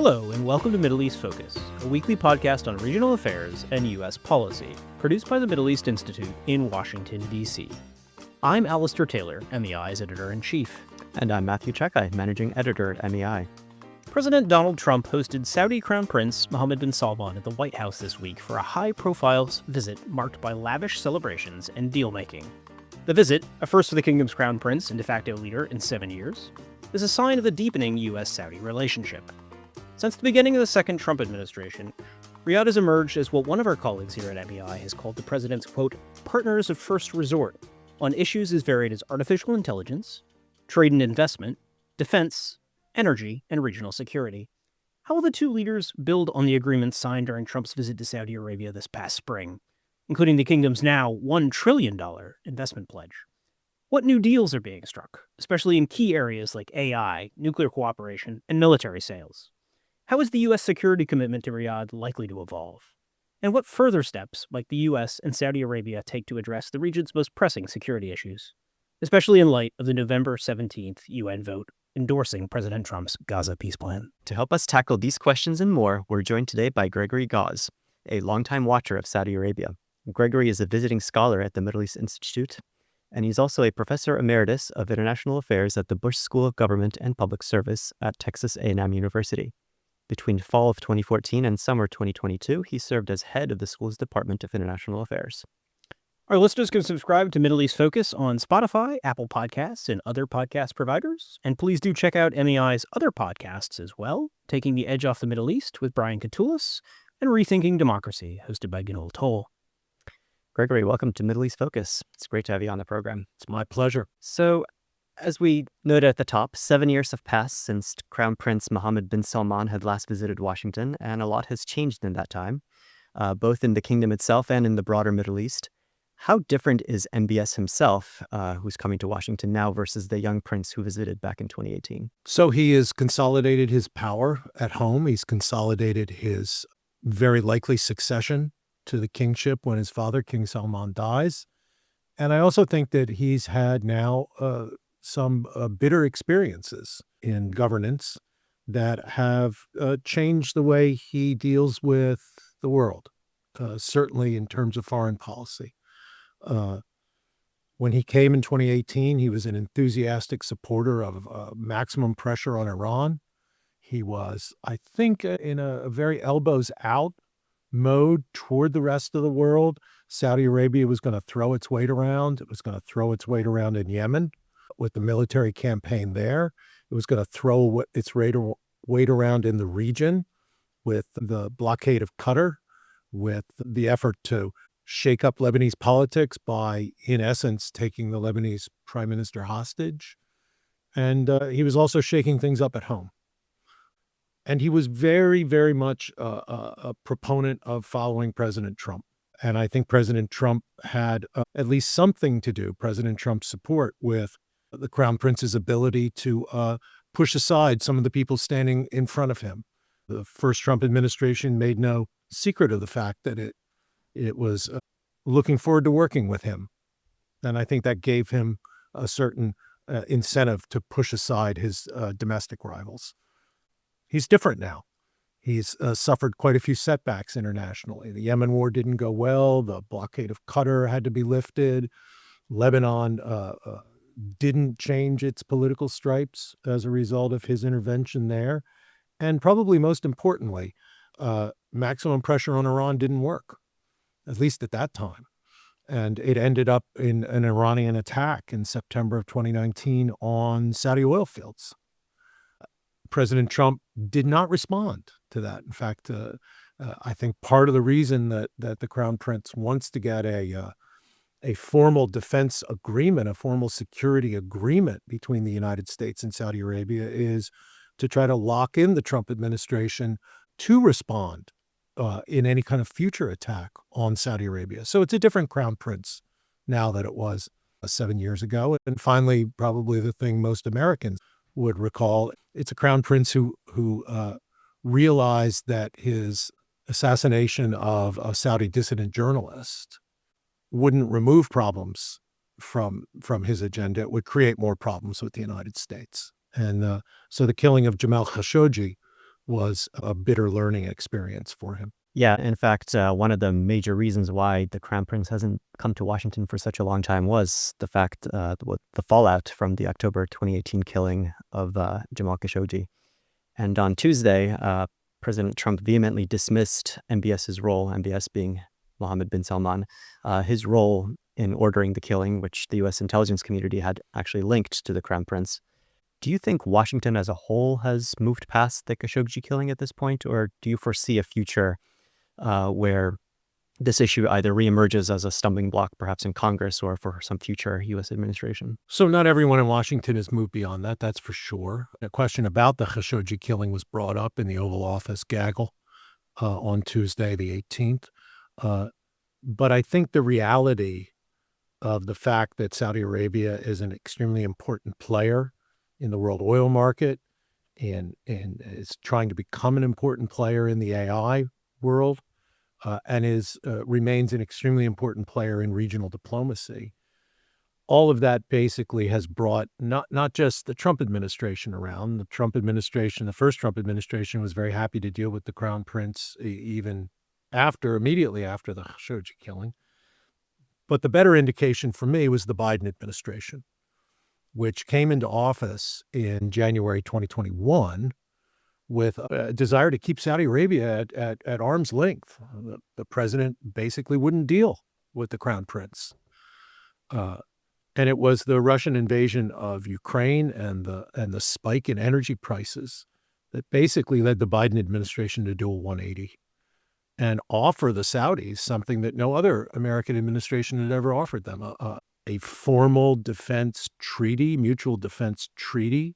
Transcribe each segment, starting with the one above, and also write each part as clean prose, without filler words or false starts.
Hello, and welcome to Middle East Focus, a weekly podcast on regional affairs and U.S. policy, produced by the Middle East Institute in Washington, D.C. I'm Alistair Taylor, MEI's editor-in-chief. And I'm Matthew Czekaj, managing editor at MEI. President Donald Trump hosted Saudi Crown Prince Mohammed bin Salman at the White House this week for a high-profile visit marked by lavish celebrations and deal-making. The visit, a first for the kingdom's crown prince and de facto leader in 7 years, is a sign of the deepening U.S.-Saudi relationship. Since the beginning of the second Trump administration, Riyadh has emerged as what one of our colleagues here at MEI has called the president's, quote, partners of first resort on issues as varied as artificial intelligence, trade and investment, defense, energy, and regional security. How will the two leaders build on the agreements signed during Trump's visit to Saudi Arabia this past spring, including the kingdom's now $1 trillion investment pledge? What new deals are being struck, especially in key areas like AI, nuclear cooperation, and military sales? How is the U.S. security commitment to Riyadh likely to evolve? And what further steps might the U.S. and Saudi Arabia take to address the region's most pressing security issues, especially in light of the November 17th UN vote endorsing President Trump's Gaza peace plan? To help us tackle these questions and more, we're joined today by Gregory Gause, a longtime watcher of Saudi Arabia. Gregory is a visiting scholar at the Middle East Institute, and he's also a professor emeritus of international affairs at the Bush School of Government and Public Service at Texas A&M University. Between fall of 2014 and summer 2022, he served as head of the school's Department of International Affairs. Our listeners can subscribe to Middle East Focus on Spotify, Apple Podcasts, and other podcast providers. And please do check out MEI's other podcasts as well, Taking the Edge Off the Middle East with Brian Katulis and Rethinking Democracy, hosted by Gunul Toll. Gregory, welcome to Middle East Focus. It's great to have you on the program. It's my pleasure. So, as we noted at the top, 7 years have passed since Crown Prince Mohammed bin Salman had last visited Washington, and a lot has changed in that time, both in the kingdom itself and in the broader Middle East. How different is MBS himself, who's coming to Washington now, versus the young prince who visited back in 2018? So he has consolidated his power at home. He's consolidated his very likely succession to the kingship when his father, King Salman, dies. And I also think that he's had now some bitter experiences in governance that have changed the way he deals with the world, certainly in terms of foreign policy. When he came in 2018, he was an enthusiastic supporter of maximum pressure on Iran. He was, I think, in a very elbows out mode toward the rest of the world. Saudi Arabia was going to throw its weight around. It was going to throw its weight around in Yemen with the military campaign there. It was going to throw its weight around in the region with the blockade of Qatar, with the effort to shake up Lebanese politics by, in essence, taking the Lebanese prime minister hostage. And he was also shaking things up at home. And he was very, very much a proponent of following President Trump. And I think President Trump had at least something to do, President Trump's support, with the Crown Prince's ability to push aside some of the people standing in front of him. The first Trump administration made no secret of the fact that it was looking forward to working with him. And I think that gave him a certain incentive to push aside his domestic rivals. He's different now. He's suffered quite a few setbacks internationally. The Yemen war didn't go well. The blockade of Qatar had to be lifted. Lebanon didn't change its political stripes as a result of his intervention there. And probably most importantly, maximum pressure on Iran didn't work, at least at that time. And it ended up in an Iranian attack in September of 2019 on Saudi oil fields. President Trump did not respond to that. In fact, I think part of the reason that the Crown Prince wants to get a formal defense agreement, a formal security agreement between the United States and Saudi Arabia is to try to lock in the Trump administration to respond in any kind of future attack on Saudi Arabia. So it's a different Crown Prince now than it was 7 years ago. And finally, probably the thing most Americans would recall, it's a Crown Prince who realized that his assassination of a Saudi dissident journalist wouldn't remove problems from his agenda. It would create more problems with the United States. And so the killing of Jamal Khashoggi was a bitter learning experience for him. Yeah, in fact, one of the major reasons why the Crown Prince hasn't come to Washington for such a long time was the fact, the fallout from the October 2018 killing of Jamal Khashoggi. And on Tuesday, President Trump vehemently dismissed MBS's role, MBS being Mohammed bin Salman, his role in ordering the killing, which the U.S. intelligence community had actually linked to the Crown Prince. Do you think Washington as a whole has moved past the Khashoggi killing at this point, or do you foresee a future where this issue either reemerges as a stumbling block, perhaps in Congress or for some future U.S. administration? So not everyone in Washington has moved beyond that, that's for sure. A question about the Khashoggi killing was brought up in the Oval Office gaggle on Tuesday, the 18th. But I think the reality of the fact that Saudi Arabia is an extremely important player in the world oil market and is trying to become an important player in the AI world, and remains an extremely important player in regional diplomacy. All of that basically has brought not just the Trump administration around. The first Trump administration was very happy to deal with the Crown Prince even immediately after the Khashoggi killing. But the better indication for me was the Biden administration, which came into office in January 2021 with a desire to keep Saudi Arabia at arm's length. The president basically wouldn't deal with the Crown Prince. And it was the Russian invasion of Ukraine and the spike in energy prices that basically led the Biden administration to do a 180 and offer the Saudis something that no other American administration had ever offered them, a formal defense treaty, mutual defense treaty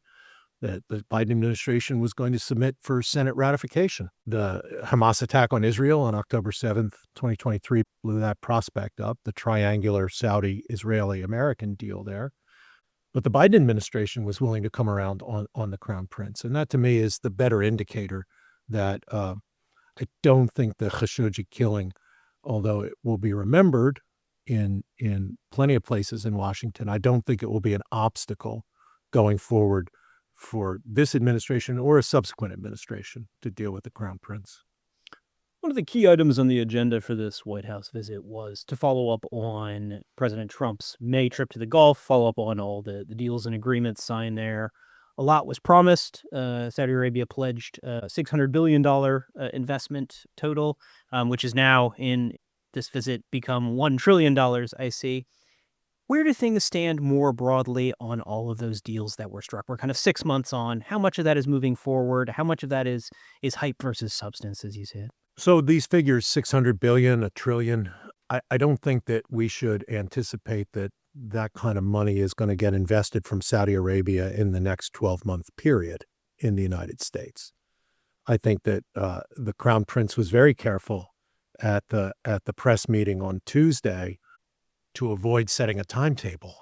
that the Biden administration was going to submit for Senate ratification. The Hamas attack on Israel on October 7th, 2023 blew that prospect up, the triangular Saudi-Israeli-American deal there. But the Biden administration was willing to come around on the Crown Prince. And that to me is the better indicator that I don't think the Khashoggi killing, although it will be remembered in plenty of places in Washington, I don't think it will be an obstacle going forward for this administration or a subsequent administration to deal with the Crown Prince. One of the key items on the agenda for this White House visit was to follow up on President Trump's May trip to the Gulf, follow up on all the deals and agreements signed there. A lot was promised. Saudi Arabia pledged a $600 billion investment total, which is now in this visit become $1 trillion, I see. Where do things stand more broadly on all of those deals that were struck? We're kind of 6 months on. How much of that is moving forward? How much of that is hype versus substance, as you said? So these figures, 600 billion, a trillion, I don't think that we should anticipate that kind of money is going to get invested from Saudi Arabia in the next 12-month period in the United States. I think that the Crown Prince was very careful at the press meeting on Tuesday to avoid setting a timetable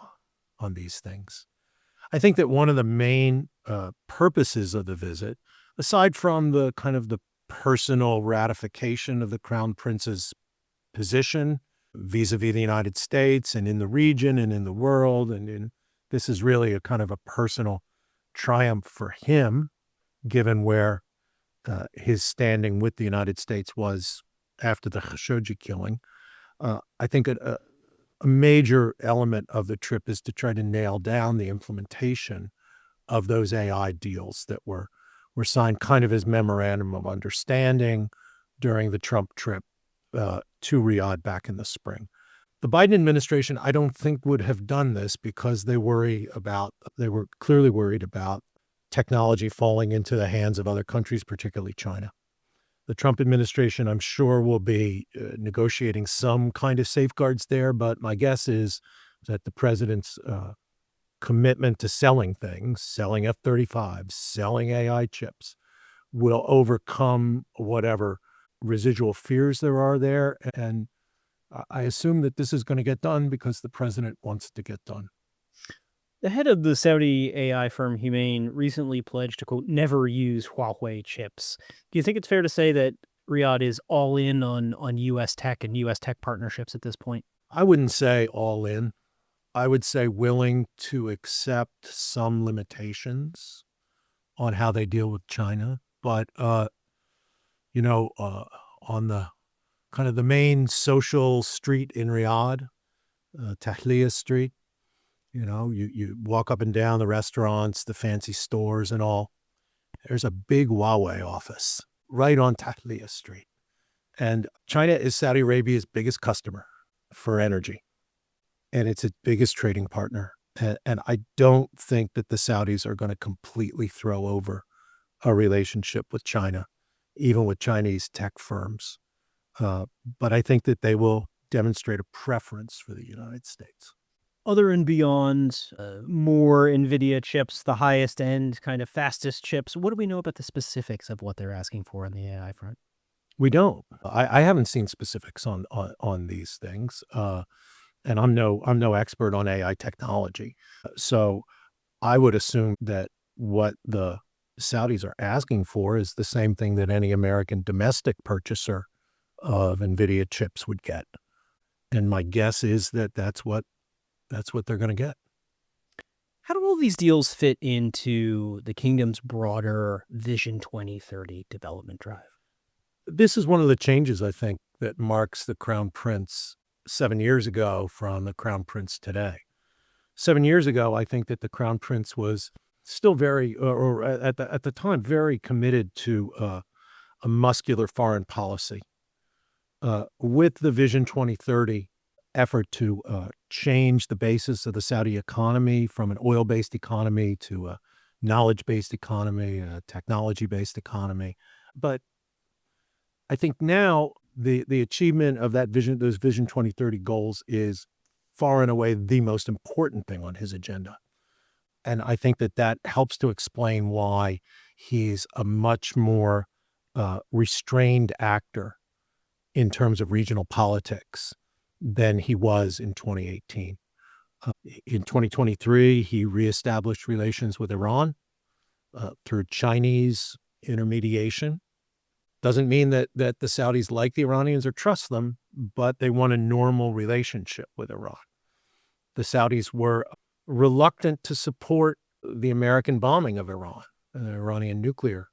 on these things. I think that one of the main purposes of the visit, aside from the kind of the personal ratification of the Crown Prince's position vis-a-vis the United States and in the region and in the world, this is really a kind of a personal triumph for him, given where his standing with the United States was after the Khashoggi killing. I think a major element of the trip is to try to nail down the implementation of those AI deals that were signed kind of as memorandum of understanding during the Trump trip to Riyadh back in the spring. The Biden administration, I don't think, would have done this because they were clearly worried about technology falling into the hands of other countries, particularly China. The Trump administration, I'm sure, will be negotiating some kind of safeguards there, but my guess is that the president's commitment to selling things, selling F-35s, selling AI chips, will overcome whatever residual fears there are there. And I assume that this is going to get done because the president wants it to get done. The head of the Saudi AI firm Humane recently pledged to, quote, never use Huawei chips. Do you think it's fair to say that Riyadh is all in on U.S. tech and U.S. tech partnerships at this point? I wouldn't say all in. I would say willing to accept some limitations on how they deal with China. but on the kind of the main social street in Riyadh, Tahliya Street, you walk up and down the restaurants, the fancy stores and all. There's a big Huawei office right on Tahliya Street. And China is Saudi Arabia's biggest customer for energy. And it's its biggest trading partner. And I don't think that the Saudis are going to completely throw over a relationship with China, even with Chinese tech firms. But I think that they will demonstrate a preference for the United States. Other and beyond more NVIDIA chips, the highest end, kind of fastest chips, what do we know about the specifics of what they're asking for on the AI front? We don't. I haven't seen specifics on these things, and I'm no expert on AI technology. So I would assume that what the Saudis are asking for is the same thing that any American domestic purchaser of NVIDIA chips would get. And my guess is that that's what they're going to get. How do all these deals fit into the kingdom's broader Vision 2030 development drive? This is one of the changes, I think, that marks the Crown Prince 7 years ago from the Crown Prince today. 7 years ago, I think that the Crown Prince was still very, or at the time, very committed to a muscular foreign policy. With the Vision 2030 effort to change the basis of the Saudi economy from an oil-based economy to a knowledge-based economy, a technology-based economy. But I think now the achievement of those Vision 2030 goals is far and away the most important thing on his agenda. And I think that helps to explain why he's a much more restrained actor in terms of regional politics than he was in 2018. In 2023, he reestablished relations with Iran through Chinese intermediation. Doesn't mean that the Saudis like the Iranians or trust them, but they want a normal relationship with Iran. The Saudis were reluctant to support the American bombing of Iran, Iranian nuclear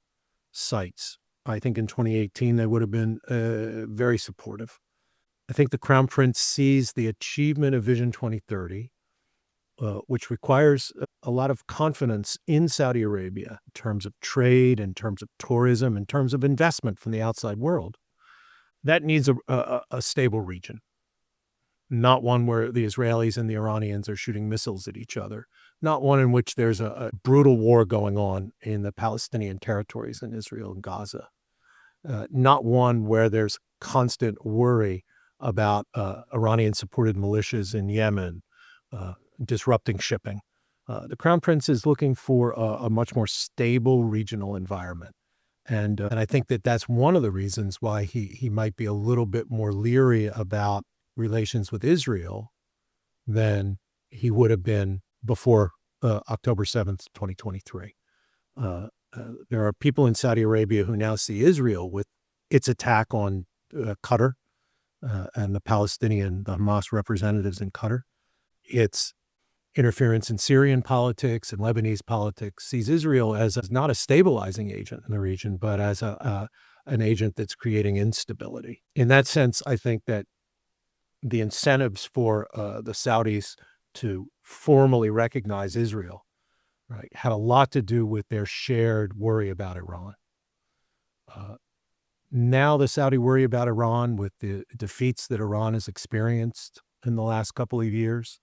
sites. I think in 2018, they would have been very supportive. I think the Crown Prince sees the achievement of Vision 2030, which requires a lot of confidence in Saudi Arabia in terms of trade, in terms of tourism, in terms of investment from the outside world. That needs a stable region, not one where the Israelis and the Iranians are shooting missiles at each other, not one in which there's a brutal war going on in the Palestinian territories in Israel and Gaza, not one where there's constant worry about Iranian-supported militias in Yemen disrupting shipping. The Crown Prince is looking for a much more stable regional environment. And I think that's one of the reasons why he might be a little bit more leery about relations with Israel than he would have been before October 7th, 2023. There are people in Saudi Arabia who now see Israel with its attack on Qatar and the Hamas representatives in Qatar. Its interference in Syrian politics and Lebanese politics sees Israel as not a stabilizing agent in the region, but as an agent that's creating instability. In that sense, I think that the incentives for the Saudis to formally recognize Israel, right, had a lot to do with their shared worry about Iran. Now the Saudi worry about Iran with the defeats that Iran has experienced in the last couple of years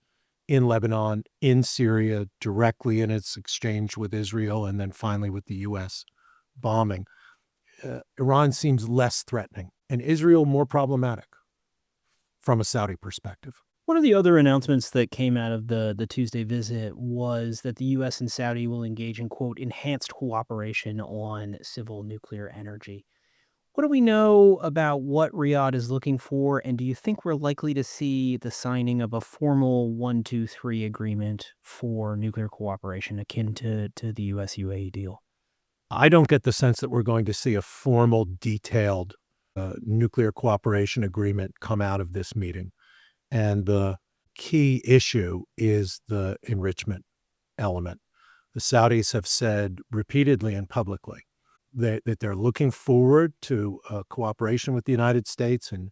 in Lebanon, in Syria, directly in its exchange with Israel, and then finally with the U.S. bombing. Iran seems less threatening and Israel more problematic from a Saudi perspective. One of the other announcements that came out of the Tuesday visit was that the U.S. and Saudi will engage in, quote, enhanced cooperation on civil nuclear energy. What do we know about what Riyadh is looking for, and do you think we're likely to see the signing of a formal 1-2-3 agreement for nuclear cooperation akin to the U.S.-UAE deal? I don't get the sense that we're going to see a formal, detailed nuclear cooperation agreement come out of this meeting. And the key issue is the enrichment element. The Saudis have said repeatedly and publicly that they're looking forward to cooperation with the United States in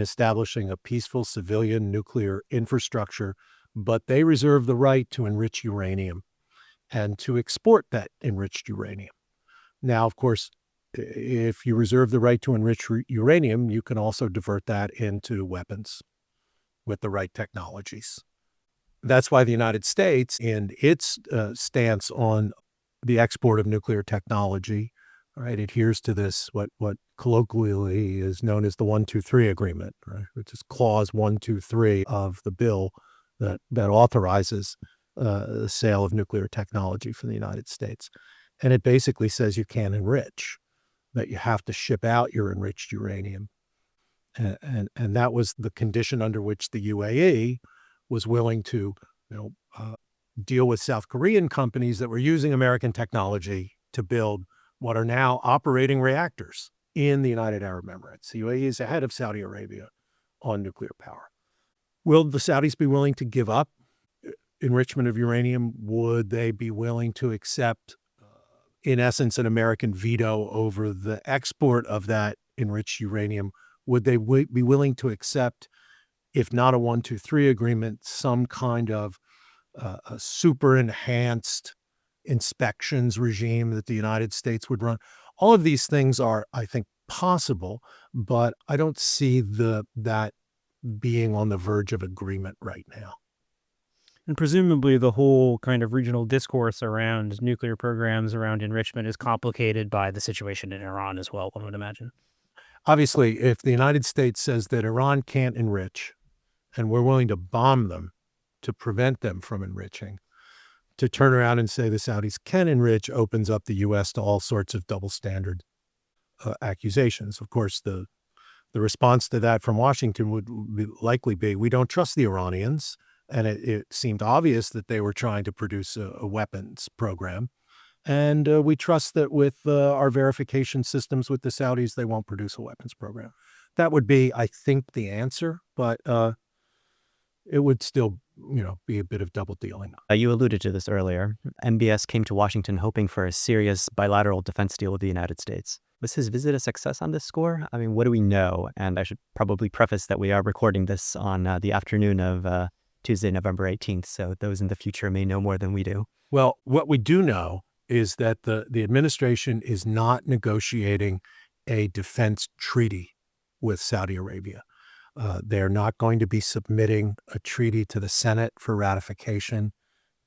establishing a peaceful civilian nuclear infrastructure, but they reserve the right to enrich uranium and to export that enriched uranium. Now, of course, if you reserve the right to enrich uranium, you can also divert that into weapons with the right technologies. That's why the United States, in its stance on the export of nuclear technology, right, adheres to this, what colloquially is known as the 123 agreement, right, which is clause 123 of the bill that authorizes the sale of nuclear technology from the United States. And it basically says you can't enrich, that you have to ship out your enriched uranium. And that was the condition under which the UAE was willing to, deal with South Korean companies that were using American technology to build what are now operating reactors in the United Arab Emirates. The UAE is ahead of Saudi Arabia on nuclear power. Will the Saudis be willing to give up enrichment of uranium? Would they be willing to accept, in essence, an American veto over the export of that enriched uranium? Would they be willing to accept, if not a 123 agreement, some kind of a super enhanced inspections regime that the United States would run? All of these things are, I think, possible, but I don't see that being on the verge of agreement right now. And presumably the whole kind of regional discourse around nuclear programs, around enrichment, is complicated by the situation in Iran as well, one would imagine. Obviously, if the United States says that Iran can't enrich and we're willing to bomb them to prevent them from enriching, to turn around and say the Saudis can enrich opens up the U.S. to all sorts of double standard accusations. Of course, the response to that from Washington would likely be, we don't trust the Iranians. And it seemed obvious that they were trying to produce a weapons program. And we trust that with our verification systems with the Saudis, they won't produce a weapons program. That would be, I think, the answer, but it would still, be a bit of double dealing. You alluded to this earlier. MBS came to Washington hoping for a serious bilateral defense deal with the United States. Was his visit a success on this score? I mean, what do we know? And I should probably preface that we are recording this on the afternoon of Tuesday, November 18th, so those in the future may know more than we do. Well, what we do know is that the administration is not negotiating a defense treaty with Saudi Arabia. They're not going to be submitting a treaty to the Senate for ratification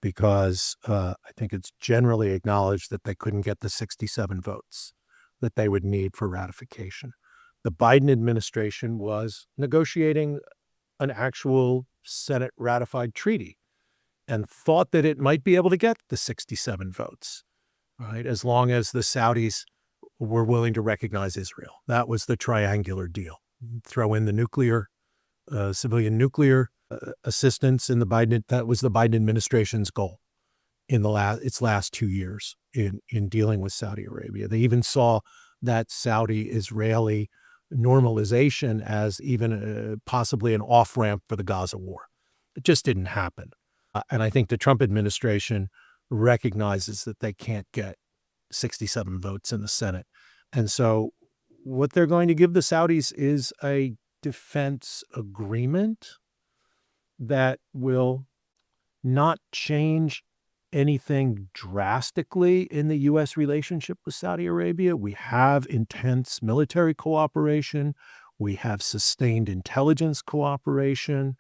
because I think it's generally acknowledged that they couldn't get the 67 votes that they would need for ratification. The Biden administration was negotiating an actual Senate ratified treaty and thought that it might be able to get the 67 votes, right? As long as the Saudis were willing to recognize Israel. That was the triangular deal. Throw in the nuclear, civilian nuclear assistance in the Biden. That was the Biden administration's goal in its last 2 years in dealing with Saudi Arabia. They even saw that Saudi-Israeli normalization as even possibly an off-ramp for the Gaza war. It just didn't happen. And I think the Trump administration recognizes that they can't get 67 votes in the Senate. And so what they're going to give the Saudis is a defense agreement that will not change anything drastically in the U.S. relationship with Saudi Arabia. We have intense military cooperation. We have sustained intelligence cooperation.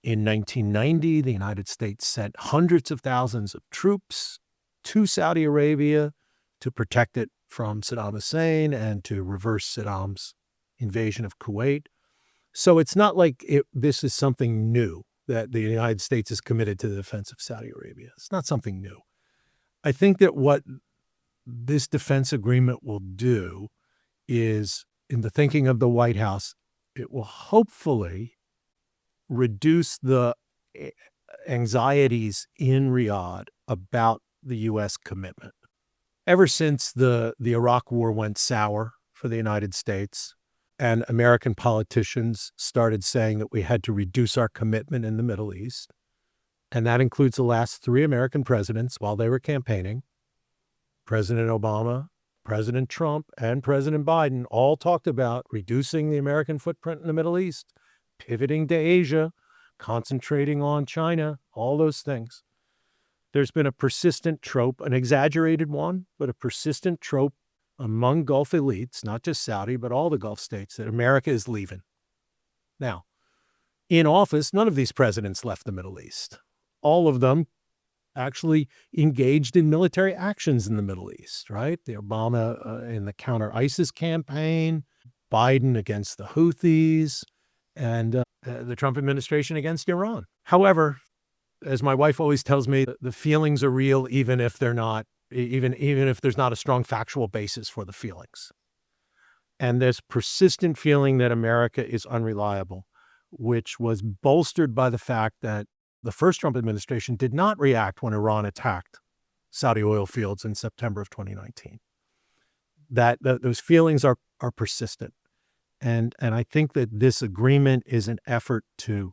In 1990, the United States sent hundreds of thousands of troops to Saudi Arabia to protect it from Saddam Hussein and to reverse Saddam's invasion of Kuwait. So it's not like this is something new that the United States is committed to the defense of Saudi Arabia. It's not something new. I think that what this defense agreement will do is, in the thinking of the White House, it will hopefully reduce the anxieties in Riyadh about the U.S. commitment. Ever since the Iraq War went sour for the United States, and American politicians started saying that we had to reduce our commitment in the Middle East, and that includes the last 3 American presidents while they were campaigning, President Obama, President Trump and President Biden all talked about reducing the American footprint in the Middle East, pivoting to Asia, concentrating on China, all those things. There's been a persistent trope, an exaggerated one, but a persistent trope among Gulf elites, not just Saudi, but all the Gulf states, that America is leaving. Now, in office, none of these presidents left the Middle East. All of them actually engaged in military actions in the Middle East, right? The Obama in the counter-ISIS campaign, Biden against the Houthis, and the Trump administration against Iran. However, as my wife always tells me, the feelings are real even if they're not, even if there's not a strong factual basis for the feelings. And this persistent feeling that America is unreliable, which was bolstered by the fact that the first Trump administration did not react when Iran attacked Saudi oil fields in September of 2019. That those feelings are persistent. And I think that this agreement is an effort to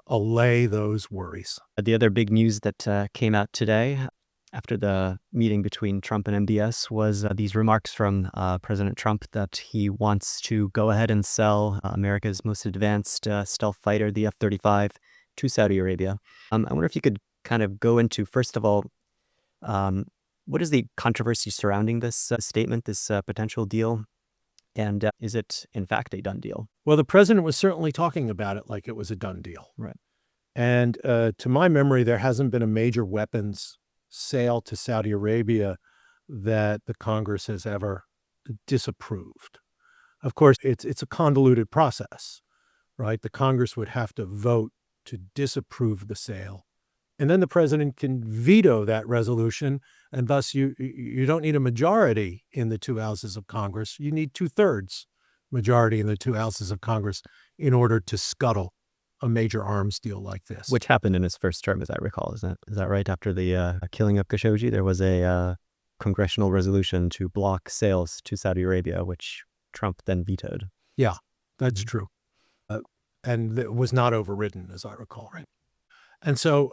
allay those worries. The other big news that came out today after the meeting between Trump and MBS was these remarks from President Trump that he wants to go ahead and sell America's most advanced stealth fighter, the F-35, to Saudi Arabia. I wonder if you could kind of go into, first of all, what is the controversy surrounding this statement, this potential deal? And is it, in fact, a done deal? Well, the president was certainly talking about it like it was a done deal. Right. And to my memory, there hasn't been a major weapons sale to Saudi Arabia that the Congress has ever disapproved. Of course, it's a convoluted process, right? The Congress would have to vote to disapprove the sale. And then the president can veto that resolution, and thus you don't need a majority in the two houses of Congress. You need 2/3 majority in the two houses of Congress in order to scuttle a major arms deal like this. Which happened in his first term, as I recall. Is that right? After the killing of Khashoggi, there was a congressional resolution to block sales to Saudi Arabia, which Trump then vetoed. Yeah, that's true. And it was not overridden, as I recall, right? And so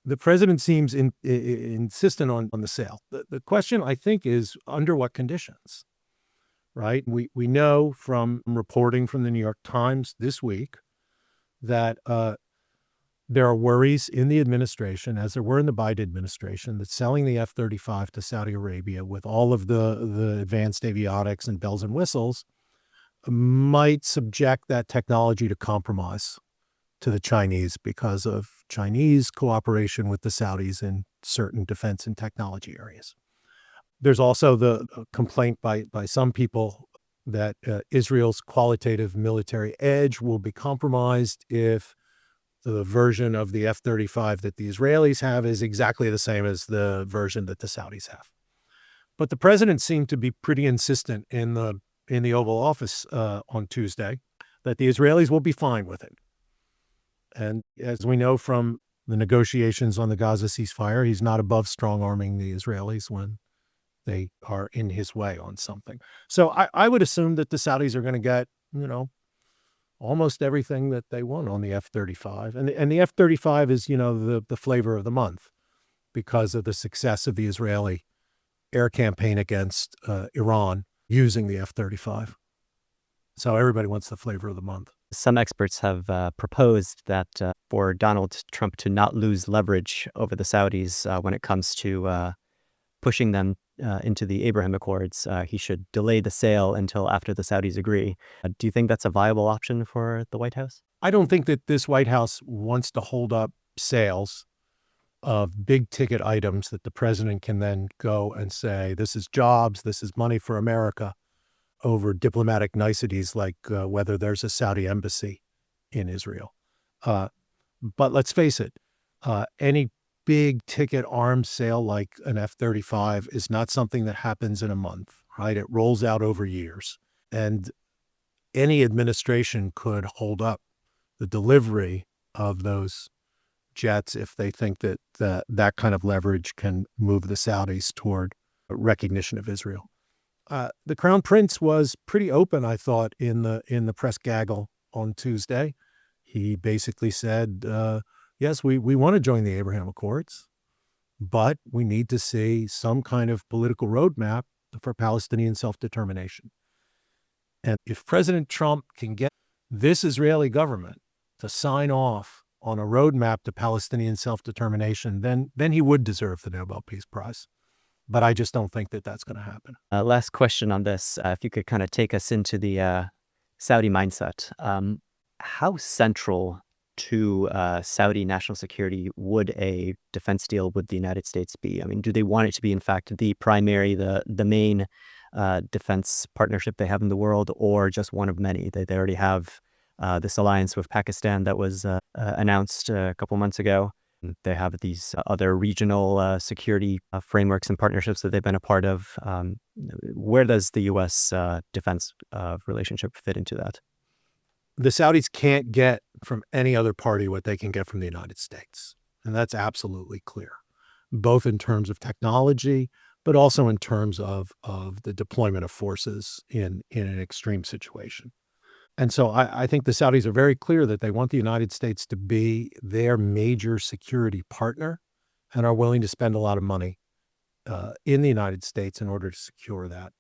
the president seems insistent on the sale. The question, I think, is under what conditions, right? We know from reporting from the New York Times this week that there are worries in the administration, as there were in the Biden administration, that selling the F-35 to Saudi Arabia with all of the advanced avionics and bells and whistles might subject that technology to compromise to the Chinese because of Chinese cooperation with the Saudis in certain defense and technology areas. There's also the complaint by some people that Israel's qualitative military edge will be compromised if the version of the F-35 that the Israelis have is exactly the same as the version that the Saudis have. But the president seemed to be pretty insistent in the Oval Office on Tuesday that the Israelis will be fine with it. And as we know from the negotiations on the Gaza ceasefire, he's not above strong-arming the Israelis when they are in his way on something. So I would assume that the Saudis are going to get, almost everything that they want on the F-35. And the F-35 is, the flavor of the month because of the success of the Israeli air campaign against Iran using the F-35. So everybody wants the flavor of the month. Some experts have proposed that for Donald Trump to not lose leverage over the Saudis when it comes to pushing them into the Abraham Accords, he should delay the sale until after the Saudis agree. Do you think that's a viable option for the White House? I don't think that this White House wants to hold up sales of big ticket items that the president can then go and say, this is jobs, this is money for America, over diplomatic niceties like whether there's a Saudi embassy in Israel. But let's face it, any big ticket arms sale like an F-35 is not something that happens in a month, right? It rolls out over years. And any administration could hold up the delivery of those jets if they think that that kind of leverage can move the Saudis toward recognition of Israel. The Crown Prince was pretty open, I thought, in the press gaggle on Tuesday. He basically said, yes, we want to join the Abraham Accords, but we need to see some kind of political roadmap for Palestinian self-determination. And if President Trump can get this Israeli government to sign off on a roadmap to Palestinian self-determination, then he would deserve the Nobel Peace Prize. But I just don't think that that's going to happen. Last question on this. If you could kind of take us into the Saudi mindset. How central to Saudi national security would a defense deal with the United States be? I mean, do they want it to be, in fact, the primary, the main defense partnership they have in the world, or just one of many? They already have this alliance with Pakistan that was announced a couple months ago. They have these other regional security frameworks and partnerships that they've been a part of. Where does the U.S. defense relationship fit into that? The Saudis can't get from any other party what they can get from the United States. And that's absolutely clear, both in terms of technology, but also in terms of the deployment of forces in an extreme situation. And so I think the Saudis are very clear that they want the United States to be their major security partner and are willing to spend a lot of money in the United States in order to secure that.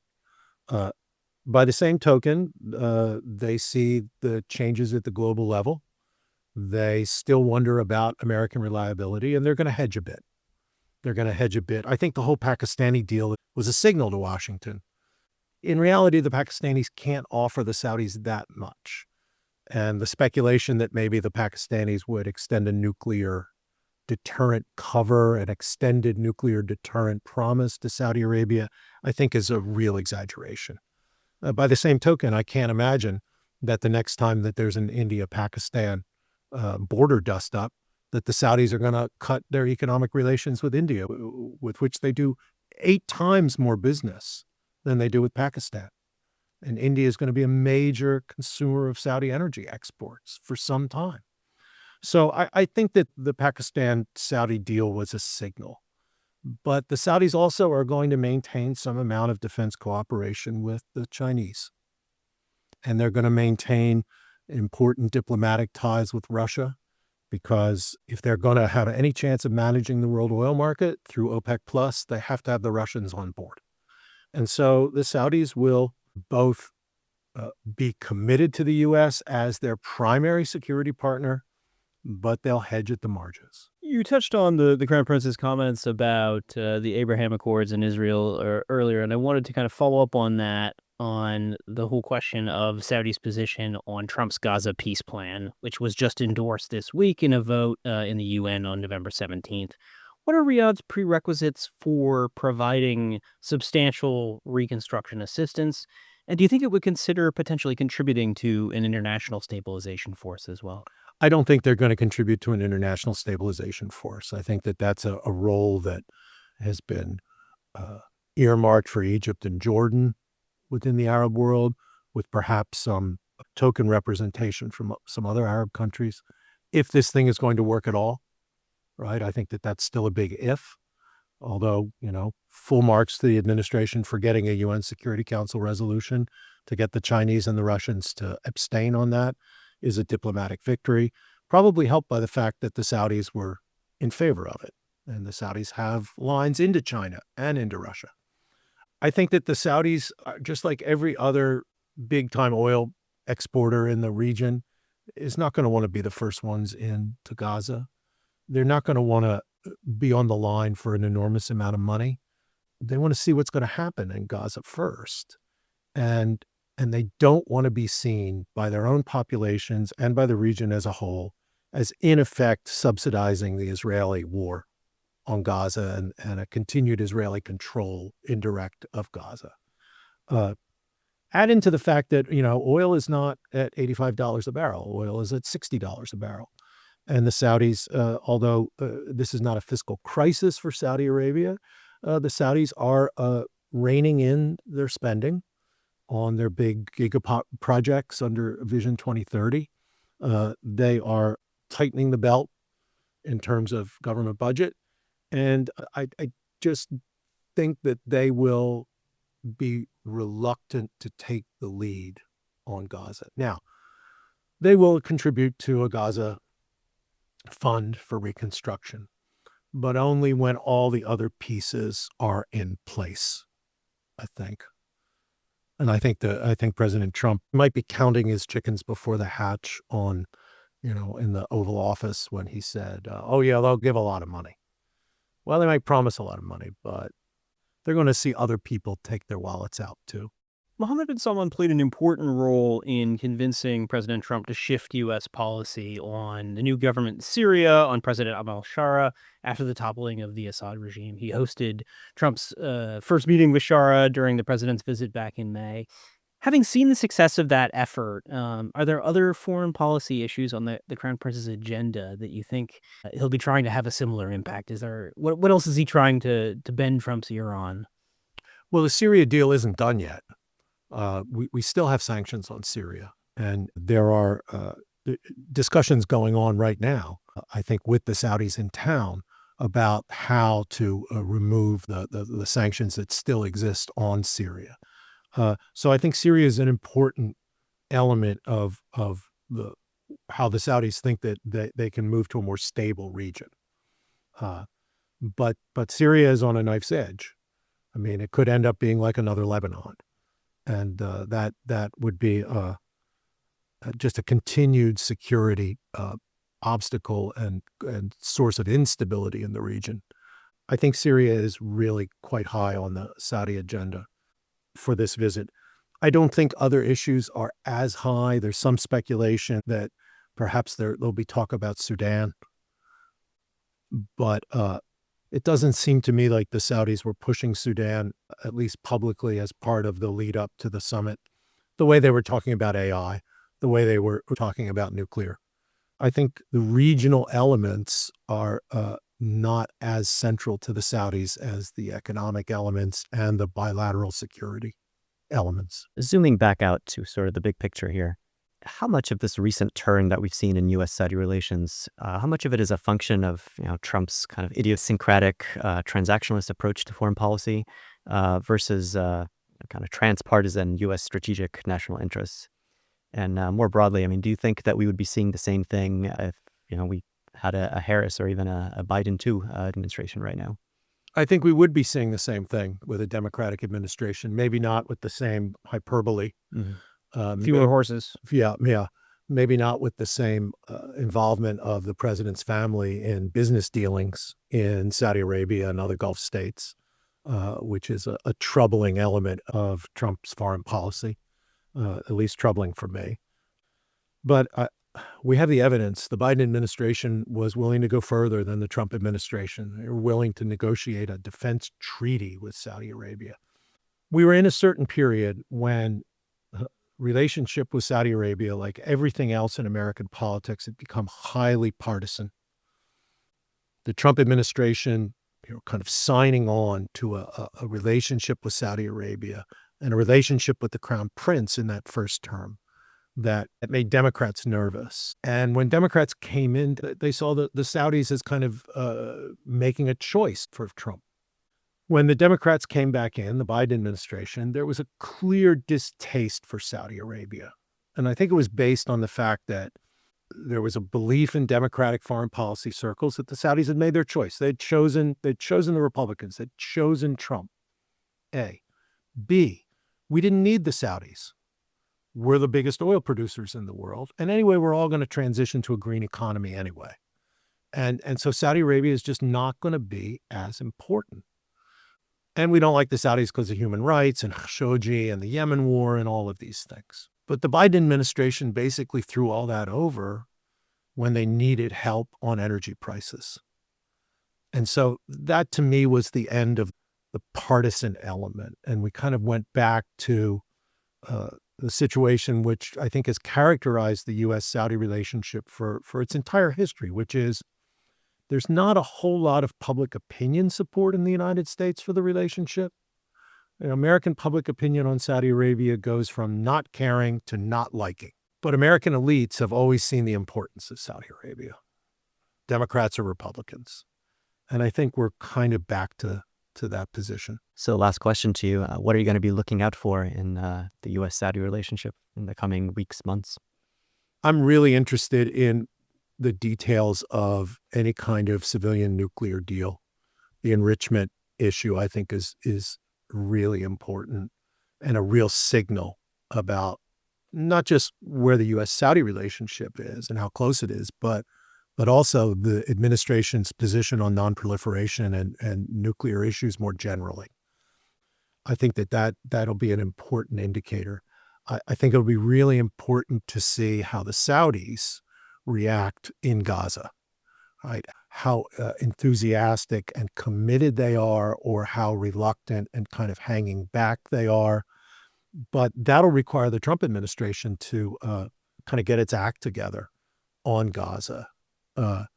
By the same token, they see the changes at the global level. They still wonder about American reliability, and they're going to hedge a bit. I think the whole Pakistani deal was a signal to Washington. In reality, the Pakistanis can't offer the Saudis that much. And the speculation that maybe the Pakistanis would extend a nuclear deterrent cover, an extended nuclear deterrent promise to Saudi Arabia, I think is a real exaggeration. By the same token, I can't imagine that the next time that there's an India-Pakistan border dust-up, that the Saudis are going to cut their economic relations with India, with which they do 8 times more business than they do with Pakistan. And India is going to be a major consumer of Saudi energy exports for some time. So I think that the Pakistan-Saudi deal was a signal. But the Saudis also are going to maintain some amount of defense cooperation with the Chinese. And they're going to maintain important diplomatic ties with Russia, because if they're going to have any chance of managing the world oil market through OPEC Plus, they have to have the Russians on board. And so the Saudis will both be committed to the U.S. as their primary security partner, but they'll hedge at the margins. You touched on the Crown Prince's comments about the Abraham Accords in Israel earlier, and I wanted to kind of follow up on that, on the whole question of Saudi's position on Trump's Gaza peace plan, which was just endorsed this week in a vote in the UN on November 17th. What are Riyadh's prerequisites for providing substantial reconstruction assistance? And do you think it would consider potentially contributing to an international stabilization force as well? I don't think they're going to contribute to an international stabilization force. I think that that's a role that has been earmarked for Egypt and Jordan within the Arab world, with perhaps some token representation from some other Arab countries. If this thing is going to work at all, right? I think that that's still a big if, although, full marks to the administration for getting a UN Security Council resolution to get the Chinese and the Russians to abstain on that is a diplomatic victory, probably helped by the fact that the Saudis were in favor of it. And the Saudis have lines into China and into Russia. I think that the Saudis, just like every other big-time oil exporter in the region, is not going to want to be the first ones into Gaza. They're not going to want to be on the line for an enormous amount of money. They want to see what's going to happen in Gaza first. And they don't want to be seen by their own populations and by the region as a whole as, in effect, subsidizing the Israeli war on Gaza and a continued Israeli control, indirect, of Gaza. Add into the fact that, oil is not at $85 a barrel. Oil is at $60 a barrel. And the Saudis, although this is not a fiscal crisis for Saudi Arabia, the Saudis are reining in their spending on their big gigapot projects under Vision 2030. They are tightening the belt in terms of government budget. And I just think that they will be reluctant to take the lead on Gaza. Now, they will contribute to a Gaza fund for reconstruction, but only when all the other pieces are in place. I think. And I think President Trump might be counting his chickens before the hatch on, in the Oval Office when he said, oh yeah, they'll give a lot of money. Well, they might promise a lot of money, but they're going to see other people take their wallets out too. Mohammed bin Salman played an important role in convincing President Trump to shift U.S. policy on the new government in Syria, on President al-Shara after the toppling of the Assad regime. He hosted Trump's first meeting with Shara during the president's visit back in May. Having seen the success of that effort, are there other foreign policy issues on the Crown Prince's agenda that you think he'll be trying to have a similar impact? What else is he trying to bend Trump's ear on? Well, the Syria deal isn't done yet. We still have sanctions on Syria, and there are discussions going on right now, I think, with the Saudis in town about how to remove the sanctions that still exist on Syria. So I think Syria is an important element of how the Saudis think that they can move to a more stable region. But Syria is on a knife's edge. I mean, it could end up being like another Lebanon. And that would be just a continued security obstacle and source of instability in the region. I think Syria is really quite high on the Saudi agenda for this visit. I don't think other issues are as high. There's some speculation that perhaps there'll be talk about Sudan. But it doesn't seem to me like the Saudis were pushing Sudan, at least publicly, as part of the lead up to the summit, the way they were talking about AI, the way they were talking about nuclear. I think the regional elements are not as central to the Saudis as the economic elements and the bilateral security elements. Zooming back out to sort of the big picture here, how much of this recent turn that we've seen in U.S.-Saudi relations, how much of it is a function of Trump's kind of idiosyncratic transactionalist approach to foreign policy versus kind of transpartisan U.S. strategic national interests? And more broadly, I mean, do you think that we would be seeing the same thing if we had a Harris or even a Biden too administration right now? I think we would be seeing the same thing with a Democratic administration, maybe not with the same hyperbole. Mm-hmm. Fewer horses. Yeah. Maybe not with the same involvement of the president's family in business dealings in Saudi Arabia and other Gulf states, which is a troubling element of Trump's foreign policy, at least troubling for me. But we have the evidence. The Biden administration was willing to go further than the Trump administration. They were willing to negotiate a defense treaty with Saudi Arabia. We were in a certain period when relationship with Saudi Arabia, like everything else in American politics, had become highly partisan. The Trump administration, kind of signing on to a relationship with Saudi Arabia and a relationship with the Crown Prince in that first term, that made Democrats nervous. And when Democrats came in, they saw the Saudis as kind of making a choice for Trump. When the Democrats came back in, the Biden administration, there was a clear distaste for Saudi Arabia. And I think it was based on the fact that there was a belief in Democratic foreign policy circles that the Saudis had made their choice. They'd chosen the Republicans. They'd chosen Trump. A. B. We didn't need the Saudis. We're the biggest oil producers in the world. And anyway, we're all going to transition to a green economy anyway. And so Saudi Arabia is just not going to be as important. And we don't like the Saudis because of human rights and Khashoggi and the Yemen war and all of these things. But the Biden administration basically threw all that over when they needed help on energy prices. And so that to me was the end of the partisan element. And we kind of went back to the situation which I think has characterized the U.S.-Saudi relationship for its entire history, which is there's not a whole lot of public opinion support in the United States for the relationship. American public opinion on Saudi Arabia goes from not caring to not liking. But American elites have always seen the importance of Saudi Arabia, Democrats or Republicans. And I think we're kind of back to that position. So last question to you. What are you going to be looking out for in the U.S.-Saudi relationship in the coming weeks, months? I'm really interested in the details of any kind of civilian nuclear deal. The enrichment issue, I think, is really important and a real signal about not just where the U.S.-Saudi relationship is and how close it is, but also the administration's position on nonproliferation and nuclear issues more generally. I think that'll be an important indicator. I think it'll be really important to see how the Saudis react in Gaza, right? How enthusiastic and committed they are, or how reluctant and kind of hanging back they are. But that'll require the Trump administration to kind of get its act together on Gaza. The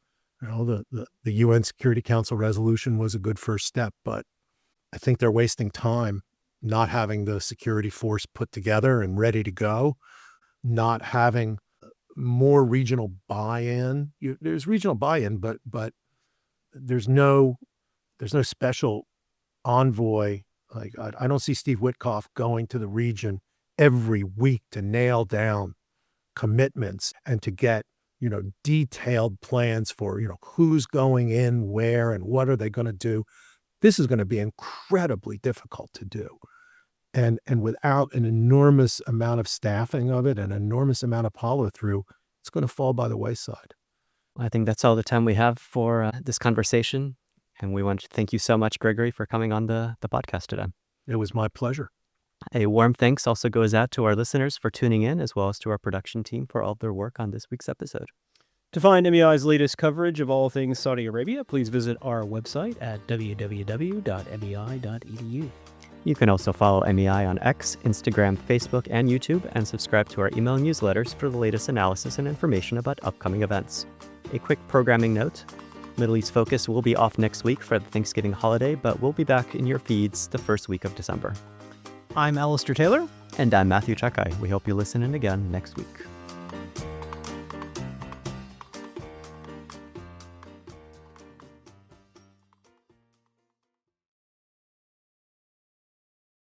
UN Security Council resolution was a good first step, but I think they're wasting time not having the security force put together and ready to go, not having more regional buy-in. There's regional buy-in, but there's no special envoy. Like, I don't see Steve Witkoff going to the region every week to nail down commitments and to get, detailed plans for, who's going in, where, and what are they going to do. This is going to be incredibly difficult to do. And without an enormous amount of staffing of it, an enormous amount of follow-through, it's going to fall by the wayside. I think that's all the time we have for this conversation. And we want to thank you so much, Gregory, for coming on the podcast today. It was my pleasure. A warm thanks also goes out to our listeners for tuning in, as well as to our production team for all of their work on this week's episode. To find MEI's latest coverage of all things Saudi Arabia, please visit our website at www.mei.edu. You can also follow MEI on X, Instagram, Facebook, and YouTube, and subscribe to our email newsletters for the latest analysis and information about upcoming events. A quick programming note: Middle East Focus will be off next week for the Thanksgiving holiday, but we'll be back in your feeds the first week of December. I'm Alistair Taylor. And I'm Matthew Czekaj. We hope you listen in again next week.